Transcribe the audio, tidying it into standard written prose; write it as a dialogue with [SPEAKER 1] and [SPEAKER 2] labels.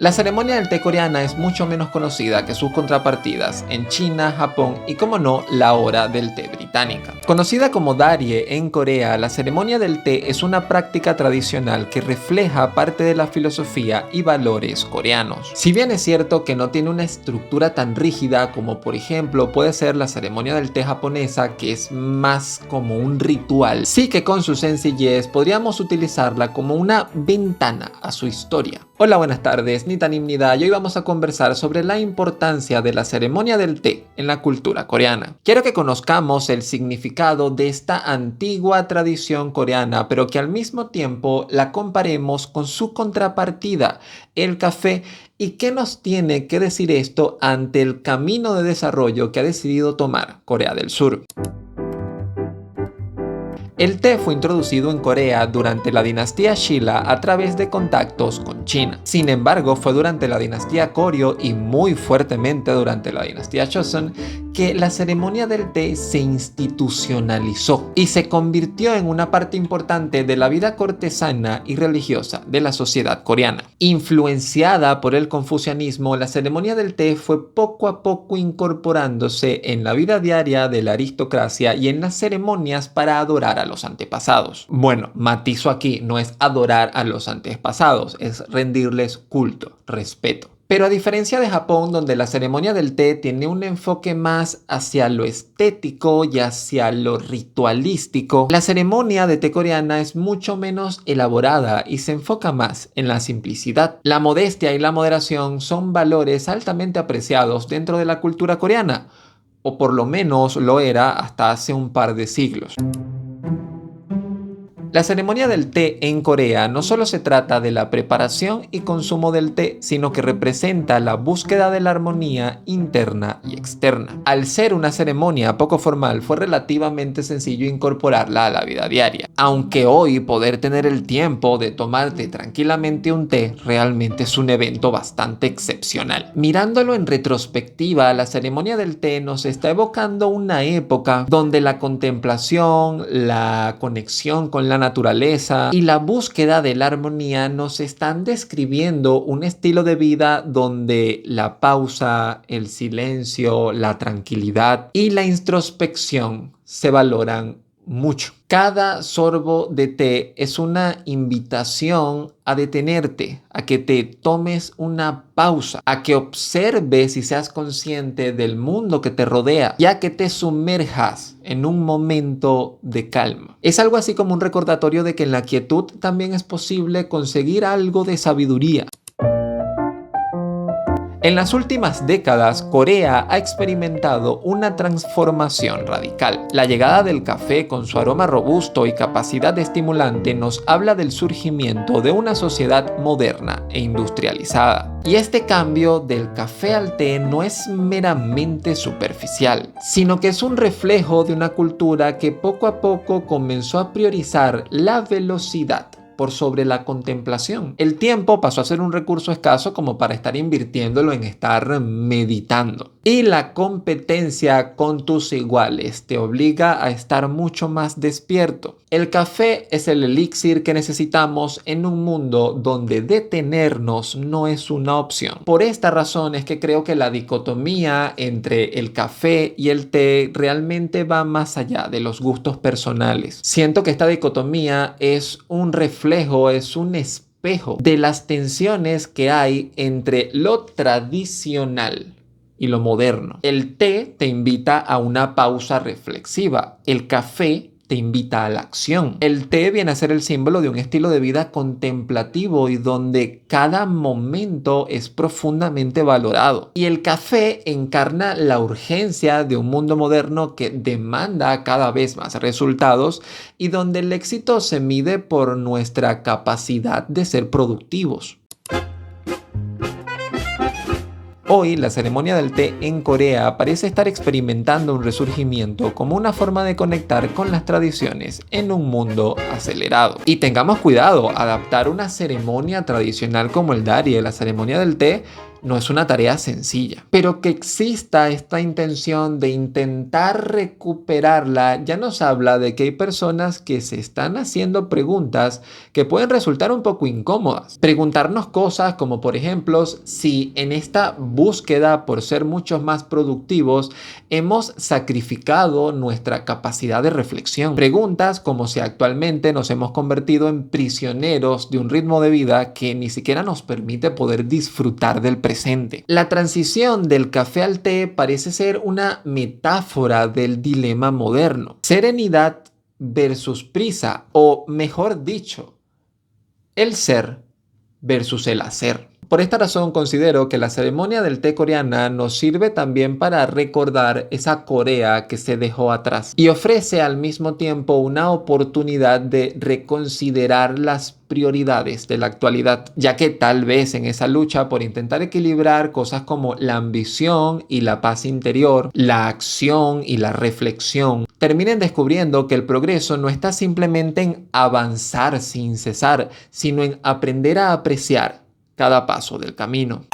[SPEAKER 1] La ceremonia del té coreana es mucho menos conocida que sus contrapartidas en China, Japón y, como no, la hora del té británica. Conocida como Darie en Corea, la ceremonia del té es una práctica tradicional que refleja parte de la filosofía y valores coreanos. Si bien es cierto que no tiene una estructura tan rígida como, por ejemplo, puede ser la ceremonia del té japonesa, que es más como un ritual, sí que con su sencillez podríamos utilizarla como una ventana a su historia. Hola, buenas tardes, Nitanim Nida, y hoy vamos a conversar sobre la importancia de la ceremonia del té en la cultura coreana. Quiero que conozcamos el significado de esta antigua tradición coreana, pero que al mismo tiempo la comparemos con su contrapartida, el café, y qué nos tiene que decir esto ante el camino de desarrollo que ha decidido tomar Corea del Sur. El té fue introducido en Corea durante la dinastía Shilla a través de contactos con China. Sin embargo, fue durante la dinastía Goryeo y muy fuertemente durante la dinastía Joseon que la ceremonia del té se institucionalizó y se convirtió en una parte importante de la vida cortesana y religiosa de la sociedad coreana. Influenciada por el confucianismo, la ceremonia del té fue poco a poco incorporándose en la vida diaria de la aristocracia y en las ceremonias para adorar a los antepasados. Bueno, matizo aquí, no es adorar a los antepasados, es rendirles culto, respeto. Pero a diferencia de Japón, donde la ceremonia del té tiene un enfoque más hacia lo estético y hacia lo ritualístico, la ceremonia de té coreana es mucho menos elaborada y se enfoca más en la simplicidad. La modestia y la moderación son valores altamente apreciados dentro de la cultura coreana, o por lo menos lo era hasta hace un par de siglos. La ceremonia del té en Corea no solo se trata de la preparación y consumo del té, sino que representa la búsqueda de la armonía interna y externa. Al ser una ceremonia poco formal, fue relativamente sencillo incorporarla a la vida diaria. Aunque hoy poder tener el tiempo de tomarte tranquilamente un té realmente es un evento bastante excepcional. Mirándolo en retrospectiva, la ceremonia del té nos está evocando una época donde la contemplación, la conexión con la naturaleza y la búsqueda de la armonía nos están describiendo un estilo de vida donde la pausa, el silencio, la tranquilidad y la introspección se valoran mucho. Cada sorbo de té es una invitación a detenerte, a que te tomes una pausa, a que observes y seas consciente del mundo que te rodea y a que te sumerjas en un momento de calma. Es algo así como un recordatorio de que en la quietud también es posible conseguir algo de sabiduría. En las últimas décadas, Corea ha experimentado una transformación radical. La llegada del café con su aroma robusto y capacidad estimulante nos habla del surgimiento de una sociedad moderna e industrializada. Y este cambio del café al té no es meramente superficial, sino que es un reflejo de una cultura que poco a poco comenzó a priorizar la velocidad por sobre la contemplación. El tiempo pasó a ser un recurso escaso como para estar invirtiéndolo en estar meditando. Y la competencia con tus iguales te obliga a estar mucho más despierto. El café es el elixir que necesitamos en un mundo donde detenernos no es una opción. Por esta razón es que creo que la dicotomía entre el café y el té realmente va más allá de los gustos personales. Siento que esta dicotomía es un reflejo, es un espejo de las tensiones que hay entre lo tradicional y lo moderno. El té te invita a una pausa reflexiva. El café te invita a la acción. El té viene a ser el símbolo de un estilo de vida contemplativo y donde cada momento es profundamente valorado. Y el café encarna la urgencia de un mundo moderno que demanda cada vez más resultados y donde el éxito se mide por nuestra capacidad de ser productivos. Hoy, la ceremonia del té en Corea parece estar experimentando un resurgimiento como una forma de conectar con las tradiciones en un mundo acelerado. Y tengamos cuidado, adaptar una ceremonia tradicional como el Darie, la ceremonia del té, no es una tarea sencilla, pero que exista esta intención de intentar recuperarla ya nos habla de que hay personas que se están haciendo preguntas que pueden resultar un poco incómodas. Preguntarnos cosas como, por ejemplo, si en esta búsqueda por ser muchos más productivos hemos sacrificado nuestra capacidad de reflexión. Preguntas como si actualmente nos hemos convertido en prisioneros de un ritmo de vida que ni siquiera nos permite poder disfrutar del presente. La transición del café al té parece ser una metáfora del dilema moderno. Serenidad versus prisa, o mejor dicho, el ser versus el hacer. Por esta razón considero que la ceremonia del té coreana nos sirve también para recordar esa Corea que se dejó atrás y ofrece al mismo tiempo una oportunidad de reconsiderar las prioridades de la actualidad, ya que tal vez en esa lucha por intentar equilibrar cosas como la ambición y la paz interior, la acción y la reflexión, terminen descubriendo que el progreso no está simplemente en avanzar sin cesar, sino en aprender a apreciar cada paso del camino.